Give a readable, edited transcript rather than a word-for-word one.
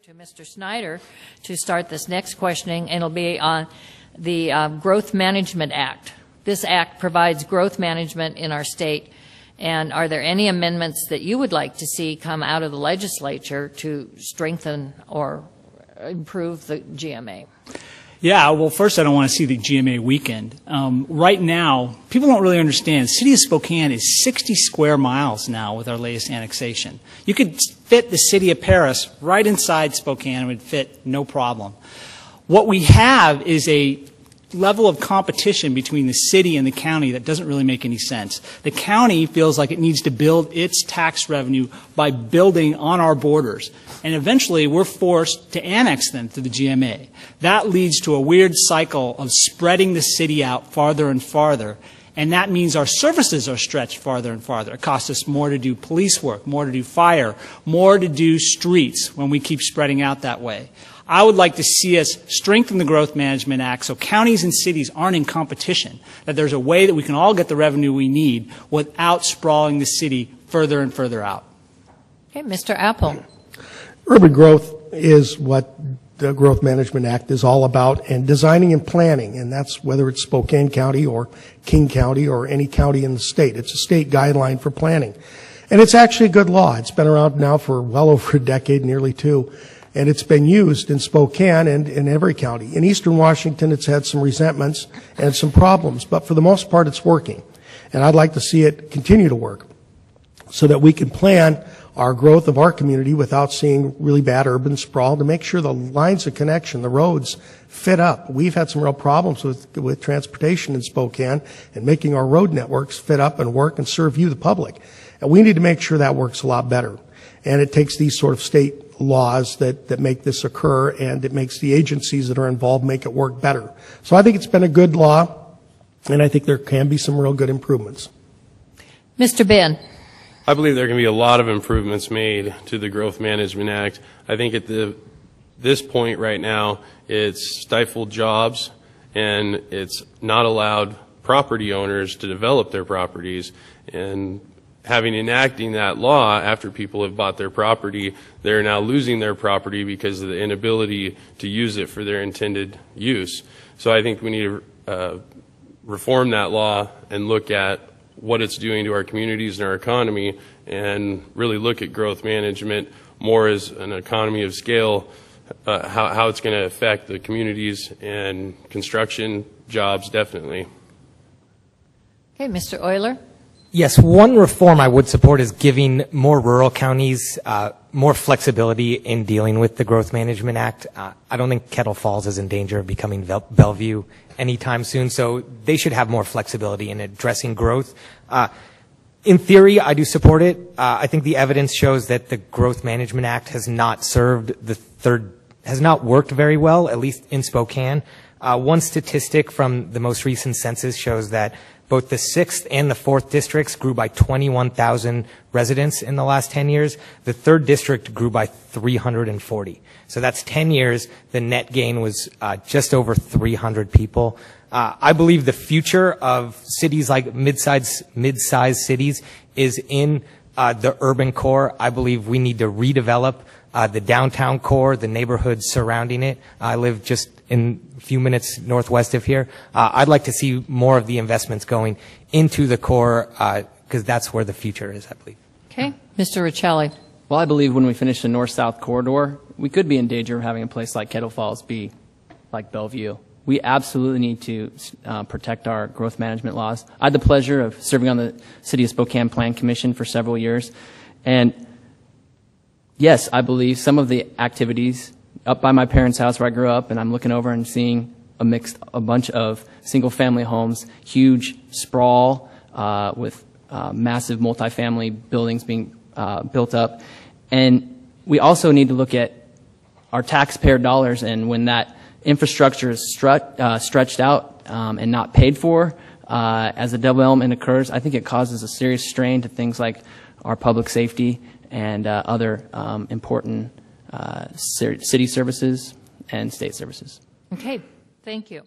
To Mr. Snyder to start this next questioning, and it'll be on the Growth Management Act. This act provides growth management in our state, and are there any amendments that you would like to see come out of the legislature to strengthen or improve the GMA? Yeah, well, first, I don't want to see the GMA weakened. Right now, people don't really understand. The city of Spokane is 60 square miles now with our latest annexation. You could fit the city of Paris right inside Spokane. It would fit no problem. What we have is a level of competition between the city and the county that doesn't really make any sense. The county feels like it needs to build its tax revenue by building on our borders. And eventually we're forced to annex them to the GMA. That leads to a weird cycle of spreading the city out farther and farther. And that means our services are stretched farther and farther. It costs us more to do police work, more to do fire, more to do streets when we keep spreading out that way. I would like to see us strengthen the Growth Management Act so counties and cities aren't in competition, that there's a way that we can all get the revenue we need without sprawling the city further and further out. Okay, Mr. Apple. Urban growth is what the Growth Management Act is all about, and designing and planning, and that's whether it's Spokane County or King County or any county in the state. It's a state guideline for planning. And it's actually a good law. It's been around now for well over a decade, nearly two. And it's been used in Spokane and in every county. In eastern Washington, it's had some resentments and some problems, but for the most part, it's working. And I'd like to see it continue to work so that we can plan our growth of our community without seeing really bad urban sprawl, to make sure the lines of connection, the roads, fit up. We've had some real problems with transportation in Spokane and making our road networks fit up and work and serve you, the public. And we need to make sure that works a lot better. And it takes these sort of state laws that make this occur, and it makes the agencies that are involved make it work better. So I think it's been a good law, and I think there can be some real good improvements. Mr. Benn. I believe there can be a lot of improvements made to the Growth Management Act. I think at this point right now, it's stifled jobs, and it's not allowed property owners to develop their properties. And enacting that law after people have bought their property, they're now losing their property because of the inability to use it for their intended use. So I think we need to reform that law and look at what it's doing to our communities and our economy, and really look at growth management more as an economy of scale, how it's going to affect the communities and construction jobs, definitely. Okay, Mr. Oyler. Yes, one reform I would support is giving more rural counties more flexibility in dealing with the Growth Management Act. I don't think Kettle Falls is in danger of becoming Bellevue anytime soon, so they should have more flexibility in addressing growth. In theory, I do support it. I think the evidence shows that the Growth Management Act has not has not worked very well, at least in Spokane. One statistic from the most recent census shows that both the 6th and the 4th districts grew by 21,000 residents in the last 10 years. The 3rd district grew by 340. So that's 10 years. The net gain was just over 300 people. I believe the future of cities like mid-sized cities is in the urban core. I believe we need to redevelop the downtown core, the neighborhoods surrounding it. I live just in a few minutes northwest of here. I'd like to see more of the investments going into the core, because that's where the future is, I believe. Okay, Mr. Riccelli. Well, I believe when we finish the north-south corridor, we could be in danger of having a place like Kettle Falls be like Bellevue. We absolutely need to protect our growth management laws. I had the pleasure of serving on the City of Spokane Plan Commission for several years, and yes, I believe some of the activities up by my parents' house where I grew up, and I'm looking over and seeing a bunch of single-family homes, huge sprawl with massive multifamily buildings being built up. And we also need to look at our taxpayer dollars, and when that infrastructure is stretched out and not paid for as a development occurs, I think it causes a serious strain to things like our public safety and other important city services and state services. Okay, thank you.